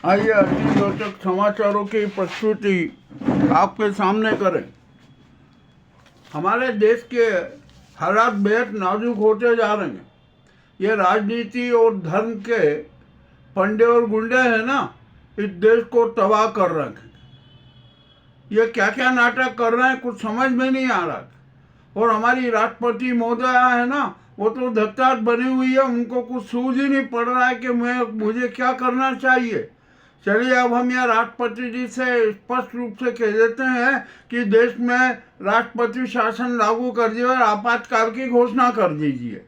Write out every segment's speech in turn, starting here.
आइए अति रोचक समाचारों की प्रस्तुति आपके सामने करें। हमारे देश के हालात बेहद नाजुक होते जा रहे हैं। ये राजनीति और धर्म के पंडे और गुंडे हैं ना, इस देश को तबाह कर रहे हैं। ये क्या क्या नाटक कर रहे हैं कुछ समझ में नहीं आ रहा। और हमारी राष्ट्रपति महोदया है ना, वो तो धत्तात बनी हुई है, उनको कुछ सूझ ही नहीं पड़ रहा है कि मुझे क्या करना चाहिए। चलिए अब हम यह राष्ट्रपति जी से स्पष्ट रूप से कह देते हैं कि देश में राष्ट्रपति शासन लागू कर दिए और आपातकाल की घोषणा कर दीजिए।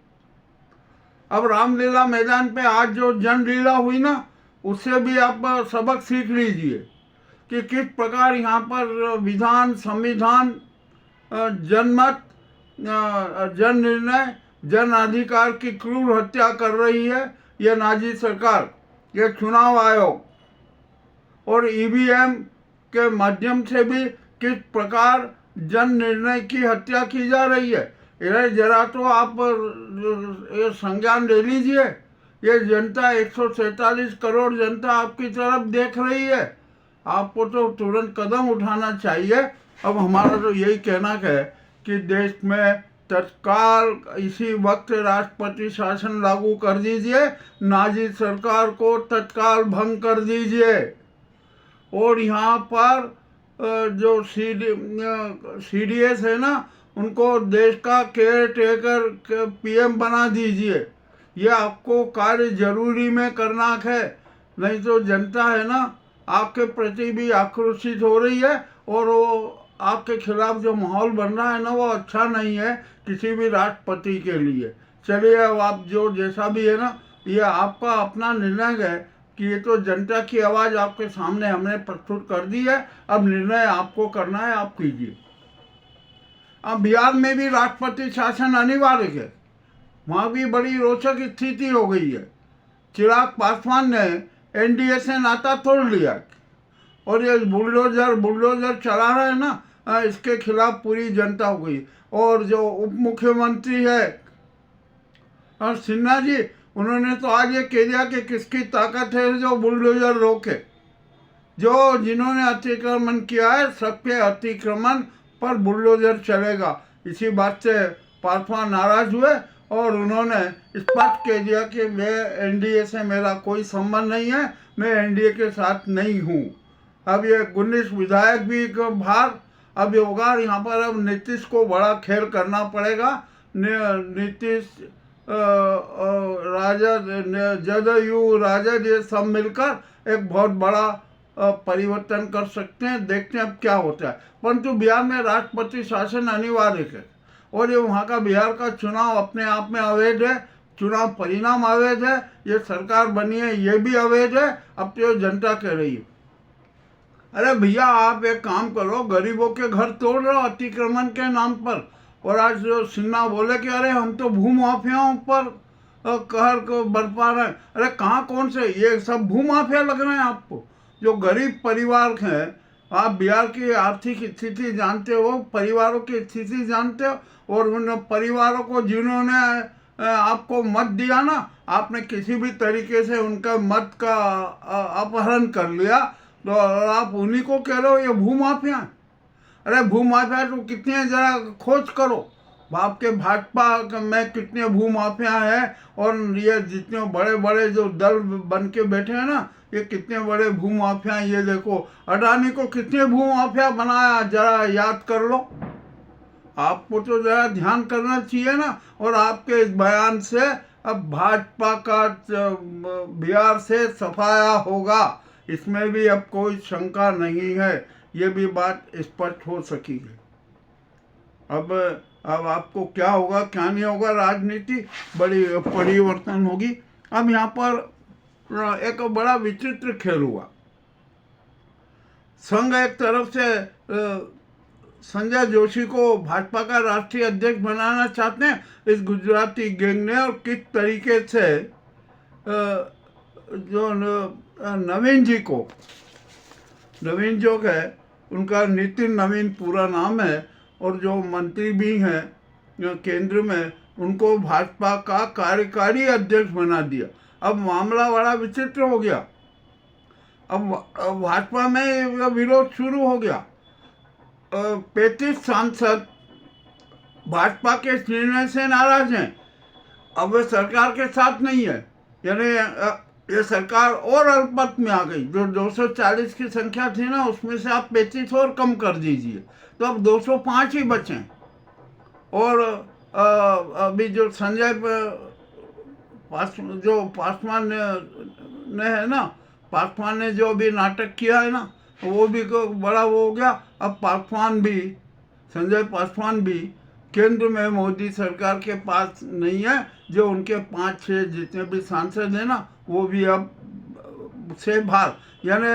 अब रामलीला मैदान पे आज जो जनलीला हुई ना, उससे भी आप सबक सीख लीजिए कि किस प्रकार यहाँ पर विधान, संविधान, जनमत, जन निर्णय, जन अधिकार की क्रूर हत्या कर रही है यह नाजी सरकार, ये चुनाव आयोग और ईवीएम के माध्यम से भी किस प्रकार जन निर्णय की हत्या की जा रही है। इधर जरा तो आप ये संज्ञान ले लीजिए। ये जनता 147 करोड़ जनता आपकी तरफ देख रही है, आपको तो तुरंत कदम उठाना चाहिए। अब हमारा तो यही कहना है कि देश में तत्काल इसी वक्त राष्ट्रपति शासन लागू कर दीजिए, नाजी सरकार को तत्काल भंग कर दीजिए और यहाँ पर जो सीडीएस है ना, उनको देश का केयर टेकर पीएम बना दीजिए। ये आपको कार्य जरूरी में करना है, नहीं तो जनता है ना आपके प्रति भी आक्रोशित हो रही है और वो आपके खिलाफ जो माहौल बन रहा है ना, वो अच्छा नहीं है किसी भी राष्ट्रपति के लिए। चलिए अब आप जो जैसा भी है ना, ये आपका अपना निर्णय है कि ये तो जनता की आवाज़ आपके सामने हमने प्रस्तुत कर दी है। अब निर्णय आपको करना है, आप कीजिए। अब बिहार में भी राष्ट्रपति शासन अनिवार्य है, वहाँ भी बड़ी रोचक स्थिति हो गई है। चिराग पासवान ने एनडीए से नाता तोड़ लिया और ये बुलडोजर चला रहा है ना, इसके खिलाफ पूरी जनता हो गई। और जो उप मुख्यमंत्री है और सिन्हा जी, उन्होंने तो आज ये कह दिया कि किसकी ताकत है जो बुलडोजर रोके। जो जिन्होंने अतिक्रमण किया है सबके अतिक्रमण पर बुलडोजर चलेगा। इसी बात से पासवान नाराज हुए और उन्होंने स्पष्ट कह दिया कि मैं एनडीए से मेरा कोई संबंध नहीं है, मैं एनडीए के साथ नहीं हूँ। अब ये 19 विधायक भी बाहर अब ये होगा। यहाँ पर अब नीतीश को बड़ा खेल करना पड़ेगा। नीतीश, राजद, जदयू, राजद, ये सब मिलकर एक बहुत बड़ा परिवर्तन कर सकते हैं। देखते हैं अब क्या होता है। परंतु बिहार में राष्ट्रपति शासन अनिवार्य है और ये वहाँ का बिहार का चुनाव अपने आप में अवैध है, चुनाव परिणाम अवैध है, ये सरकार बनी है ये भी अवैध है। अब तो जनता कह रही है, अरे भैया आप एक काम करो, गरीबों के घर तोड़ रहे हो अतिक्रमण के नाम पर। और आज जो सिन्हा बोले कि अरे हम तो भूमाफियाओं पर कहर को बरपा रहे हैं। अरे कहाँ, कौन से, ये सब भूमाफिया लग रहे हैं आपको। जो गरीब परिवार हैं, आप बिहार की आर्थिक स्थिति जानते हो, परिवारों की स्थिति जानते हो, और उन परिवारों को जिन्होंने आपको मत दिया ना, आपने किसी भी तरीके से उनका मत का अपहरण कर लिया, तो आप उन्हीं को कह रहे हो ये भूमाफिया। अरे भूमाफिया तो कितने हैं, जरा खोज करो आपके भाजपा में कितने भूमाफिया हैं। और ये जितने बड़े बड़े जो दल बन के बैठे हैं ना, ये कितने बड़े भूमाफिया हैं। ये देखो अडानी को कितने भूमाफिया बनाया, जरा याद कर लो। आपको तो जरा ध्यान करना चाहिए ना। और आपके इस बयान से अब भाजपा का बिहार से सफाया होगा, इसमें भी अब कोई शंका नहीं है। ये भी बात स्पष्ट हो सकी है। अब आपको क्या होगा क्या नहीं होगा, राजनीति बड़ी परिवर्तन होगी। अब यहाँ पर एक बड़ा विचित्र खेल हुआ। संघ एक तरफ से संजय जोशी को भाजपा का राष्ट्रीय अध्यक्ष बनाना चाहते हैं इस गुजराती गैंग ने, और किस तरीके से जो नवीन जी को, नवीन जो है उनका नितिन नवीन पूरा नाम है, और जो मंत्री भी हैं केंद्र में, उनको भाजपा का कार्यकारी अध्यक्ष बना दिया। अब मामला बड़ा विचित्र हो गया। अब भाजपा में विरोध शुरू हो गया। 35 सांसद भाजपा के इस निर्णय से नाराज हैं। अब वे सरकार के साथ नहीं है, यानी ये सरकार और अल्पमत में आ गई। जो 240 की संख्या थी ना, उसमें से आप 35 और कम कर दीजिए तो अब 205 ही बचे। और अभी जो संजय पासवान ने है ना, पासवान ने जो अभी नाटक किया है ना, वो भी बड़ा वो हो गया। अब संजय पासवान भी केंद्र में मोदी सरकार के पास नहीं है। जो उनके 5-6 जितने भी सांसद हैं ना, वो भी अब से बाहर, यानी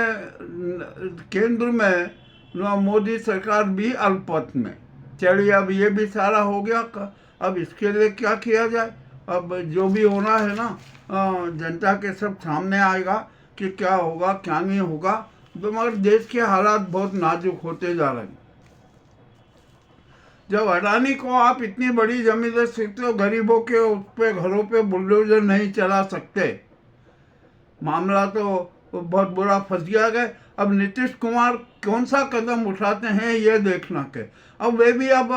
केंद्र में मोदी सरकार भी अल्पमत में। चलिए, अब ये भी सारा हो गया। अब इसके लिए क्या किया जाए? अब जो भी होना है ना, जनता के सब सामने आएगा कि क्या होगा क्या नहीं होगा। मगर देश के हालात बहुत नाजुक होते जा रहे हैं। जब अडानी को आप इतनी बड़ी जमीन दे सकते हो, गरीबों के उस पे घरों पे बुलडोजर नहीं चला सकते। मामला तो बहुत बुरा फंस गया है। अब नीतीश कुमार कौन सा कदम उठाते हैं ये देखना के। अब वे भी अब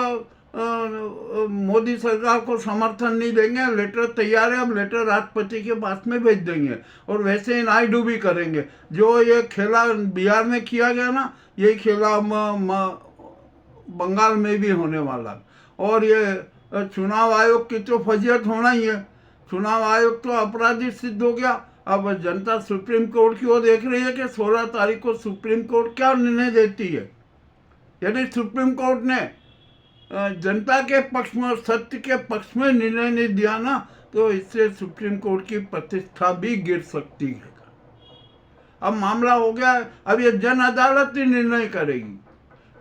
मोदी सरकार को समर्थन नहीं देंगे। लेटर तैयार है, अब लेटर राष्ट्रपति के पास में भेज देंगे। और वैसे ही नायडू भी करेंगे। जो ये खेला बिहार में किया गया ना, यही खेला बंगाल में भी होने वाला। और ये चुनाव आयोग की तो फजीहत होना ही है। चुनाव आयोग तो अपराधी सिद्ध हो गया। अब जनता सुप्रीम कोर्ट की ओर देख रही है कि 16 तारीख को सुप्रीम कोर्ट क्या निर्णय देती है। यदि सुप्रीम कोर्ट ने जनता के पक्ष में, सत्य के पक्ष में निर्णय नहीं दिया ना, तो इससे सुप्रीम कोर्ट की प्रतिष्ठा भी गिर सकती है। अब मामला हो गया है। अब ये जन अदालत ही निर्णय करेगी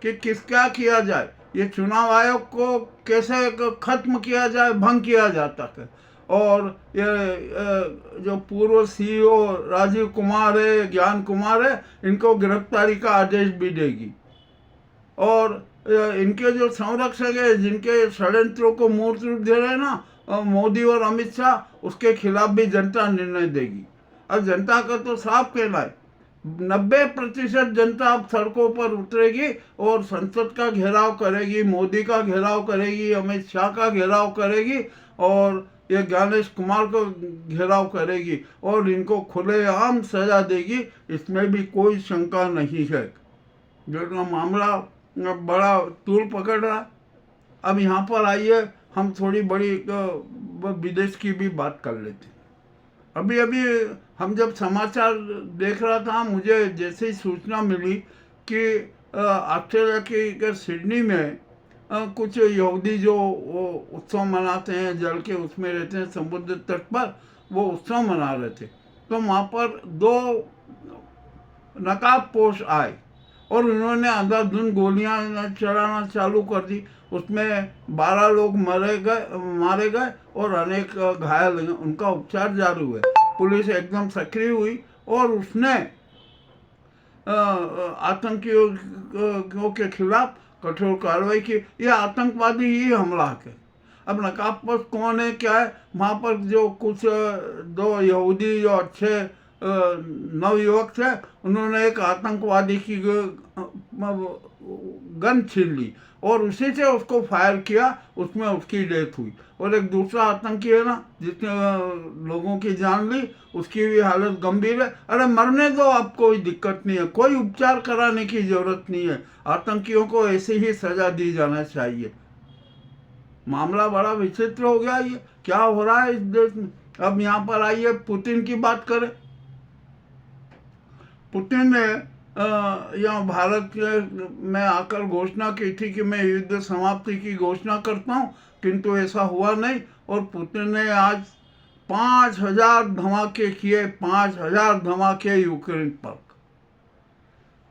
कि किसका किया जाए। ये चुनाव आयोग को कैसे खत्म किया जाए, भंग किया जाता है। और ये जो पूर्व सीईओ राजीव कुमार है, ज्ञान कुमार है, इनको गिरफ्तारी का आदेश भी देगी। और इनके जो संरक्षक है, जिनके षड्यंत्रों को मूर्त रूप दे रहे हैं ना, मोदी और अमित शाह, उसके खिलाफ भी जनता निर्णय देगी। अब जनता का तो साफ कहना है, 90% जनता अब सड़कों पर उतरेगी और संसद का घेराव करेगी, मोदी का घेराव करेगी, अमित शाह का घेराव करेगी और ये ज्ञानेश कुमार को घेराव करेगी और इनको खुलेआम सजा देगी। इसमें भी कोई शंका नहीं है। जो मामला बड़ा तूल पकड़ रहा। अब यहाँ पर आइए, हम थोड़ी बड़ी विदेश की भी बात कर लेते हैं। अभी हम जब समाचार देख रहा था, मुझे जैसे ही सूचना मिली कि ऑस्ट्रेलिया के सिडनी में कुछ यहूदी जो उत्सव मनाते हैं, जल के उसमें रहते हैं समुद्र तट पर, वो उत्सव मना रहे थे। तो वहाँ पर 2 नकाबपोश आए और उन्होंने अंधाधुंध गोलियां चलाना चालू कर दी। उसमें 12 लोग मारे गए और अनेक घायल हुए। उनका उपचार जारी हुआ। पुलिस एकदम सक्रिय हुई और उसने आतंकियों के खिलाफ कठोर कार्रवाई की। ये आतंकवादी ही हमला के। अब नकाबपोश कौन है, क्या है? वहाँ पर जो कुछ 2 यहूदी जो अच्छे नवयुवक थे, उन्होंने एक आतंकवादी की गन छीन ली और उसी से उसको फायर किया। उसमें उसकी डेथ हुई। और एक दूसरा आतंकी है ना, जिसने लोगों की जान ली, उसकी भी हालत गंभीर है। अरे मरने दो, अब कोई दिक्कत नहीं है, कोई उपचार कराने की जरूरत नहीं है। आतंकियों को ऐसे ही सजा दी जाना चाहिए। मामला बड़ा विचित्र हो गया। ये क्या हो रहा है इस देश में? अब यहाँ पर आइए, पुतिन की बात करें। पुतिन ने यहाँ भारत में आकर घोषणा की थी कि मैं युद्ध समाप्ति की घोषणा करता हूँ, किंतु ऐसा हुआ नहीं। और पुतिन ने आज 5000 धमाके किए, 5000 धमाके यूक्रेन पर।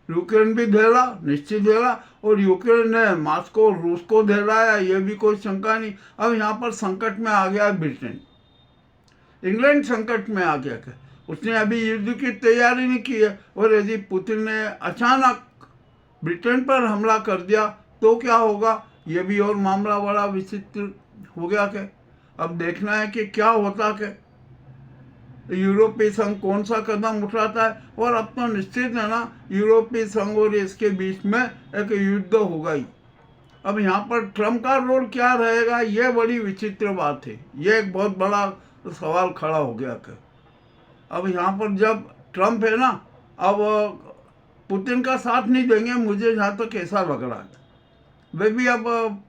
यूक्रेन भी धेला, निश्चित धेला, और यूक्रेन ने मॉस्को और रूस को धेलाया, ये भी कोई शंका नहीं। अब यहाँ पर संकट में आ गया ब्रिटेन। इंग्लैंड संकट में आ गया। उसने अभी युद्ध की तैयारी नहीं की है, और यदि पुतिन ने अचानक ब्रिटेन पर हमला कर दिया तो क्या होगा? ये भी और मामला बड़ा विचित्र हो गया। के अब देखना है कि क्या होता। के यूरोपीय संघ कौन सा कदम उठाता है। और अब तो निश्चित है ना, यूरोपीय संघ और इसके बीच में एक युद्ध होगा ही। अब यहाँ पर ट्रम्प का रोल क्या रहेगा, ये बड़ी विचित्र बात है। ये एक बहुत बड़ा सवाल खड़ा हो गया कि अब यहाँ पर जब ट्रम्प है ना, अब पुतिन का साथ नहीं देंगे, मुझे जहाँ तक ऐसा लग रहा है। वे भी अब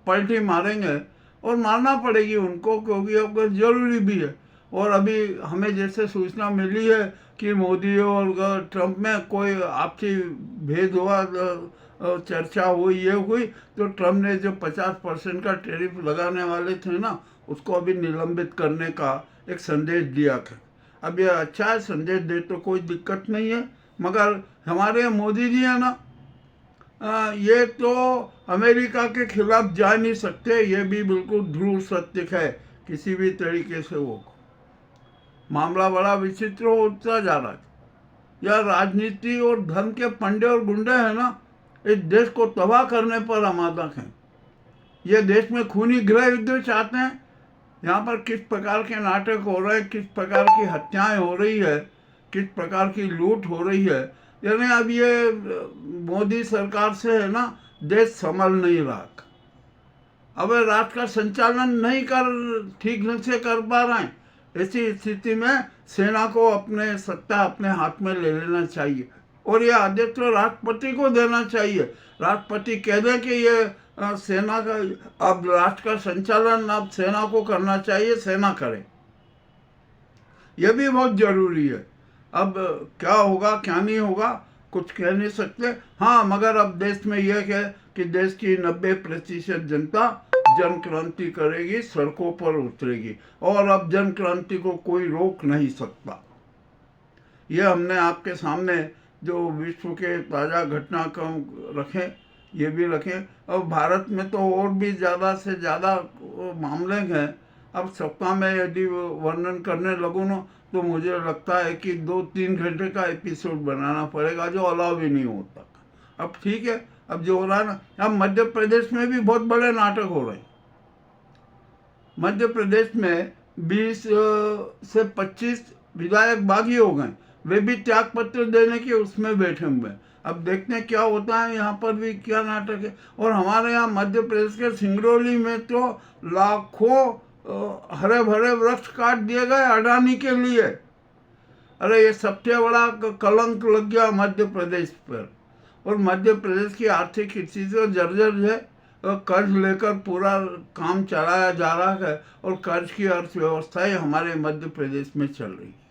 पलटी मारेंगे और मारना पड़ेगी उनको, क्योंकि अब जरूरी भी है। और अभी हमें जैसे सूचना मिली है कि मोदी और ट्रम्प में कोई आपसी भेद हुआ, चर्चा हुई, ये हुई, तो ट्रम्प ने जो 50% का टैरिफ लगाने वाले थे ना, उसको अभी निलंबित करने का एक संदेश दिया था। अब ये अच्छा है, संदेश दे तो कोई दिक्कत नहीं है, मगर हमारे मोदी जी है ना, ये तो अमेरिका के खिलाफ जा नहीं सकते, ये भी बिल्कुल ध्रुव सत्य है किसी भी तरीके से। वो मामला बड़ा विचित्र होता जा रहा है। यह राजनीति और धर्म के पंडे और गुंडे हैं ना, इस देश को तबाह करने पर आमादा हैं। ये देश में खूनी गृह युद्ध चाहते हैं। यहाँ पर किस प्रकार के नाटक हो रहे हैं, किस प्रकार की हत्याएं हो रही है, किस प्रकार की लूट हो रही है, यानी अब ये मोदी सरकार से है ना, देश संभल नहीं रहा। अब राष्ट्र का संचालन नहीं ठीक ढंग से कर पा रहे हैं। ऐसी स्थिति में सेना को अपने सत्ता अपने हाथ में ले लेना चाहिए और ये आदेश तो राष्ट्रपति को देना चाहिए। राष्ट्रपति कह दें कि ये सेना का, अब राष्ट्र का संचालन अब सेना को करना चाहिए, सेना करे। यह भी बहुत जरूरी है। अब क्या होगा क्या नहीं होगा कुछ कह नहीं सकते। हाँ, मगर अब देश में यह है कि देश की 90% जनता जन क्रांति करेगी, सड़कों पर उतरेगी और अब जन क्रांति को कोई रोक नहीं सकता। यह हमने आपके सामने जो विश्व के ताज़ा घटनाक्रम रखे, ये भी रखें। और भारत में तो और भी ज़्यादा से ज़्यादा मामले हैं। अब सप्ताह में यदि वर्णन करने लगूँ ना, तो मुझे लगता है कि 2-3 घंटे का एपिसोड बनाना पड़ेगा, जो अलाउ भी नहीं होता। अब ठीक है, अब जो हो रहा है ना, अब मध्य प्रदेश में भी बहुत बड़े नाटक हो रहे हैं। मध्य प्रदेश में 20 से 25 विधायक बागी हो गए, वे भी त्याग पत्र देने के उसमें बैठे हुए हैं। अब देखते हैं क्या होता है, यहाँ पर भी क्या नाटक है। और हमारे यहाँ मध्य प्रदेश के सिंगरौली में तो लाखों हरे भरे वृक्ष काट दिए गए अडानी के लिए। अरे ये सबसे बड़ा कलंक लग गया मध्य प्रदेश पर। और मध्य प्रदेश की आर्थिक स्थिति तो जर्जर है, कर्ज लेकर पूरा काम चलाया जा रहा है और कर्ज की अर्थव्यवस्था ही हमारे मध्य प्रदेश में चल रही है।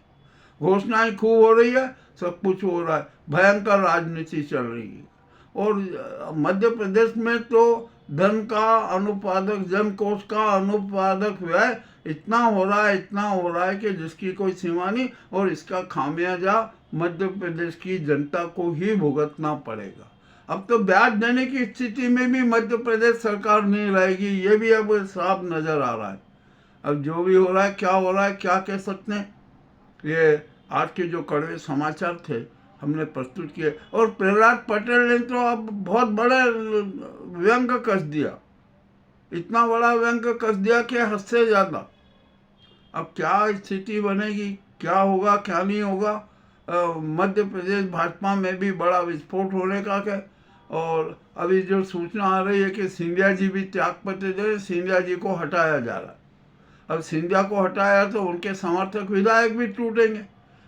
घोषणाएं खूब हो रही है, सब कुछ हो रहा है, भयंकर राजनीति चल रही है। और मध्य प्रदेश में तो धन का अनुपादक, जन कोष का अनुपादक व्यय इतना हो रहा है कि जिसकी कोई सीमा नहीं। और इसका खामियाजा मध्य प्रदेश की जनता को ही भुगतना पड़ेगा। अब तो ब्याज देने की स्थिति में भी मध्य प्रदेश सरकार नहीं रहेगी, ये भी अब साफ नजर आ रहा है। अब जो भी हो रहा है, क्या हो रहा है, क्या कह सकते हैं। ये आज के जो कड़वे समाचार थे हमने प्रस्तुत किए। और प्रहलाद पटेल ने तो अब बहुत बड़े व्यंग कस दिया, इतना बड़ा व्यंग कस दिया कि हद से ज़्यादा। अब क्या स्थिति बनेगी, क्या होगा क्या नहीं होगा। मध्य प्रदेश भाजपा में भी बड़ा विस्फोट होने का है। और अभी जो सूचना आ रही है कि सिंधिया जी भी त्यागपत्र दे, सिंधिया जी को हटाया जा रहा है। अब सिंधिया को हटाया तो उनके समर्थक विधायक भी टूटेंगे,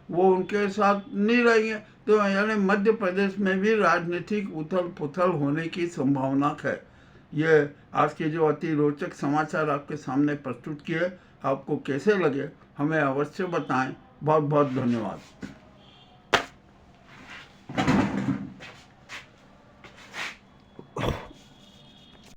वो उनके साथ नहीं रहेंगे। तो यानी मध्य प्रदेश में भी राजनीतिक उथल पुथल होने की संभावना है। ये आज के जो अति रोचक समाचार आपके सामने प्रस्तुत किए, आपको कैसे लगे हमें अवश्य बताएं। बहुत बहुत धन्यवाद।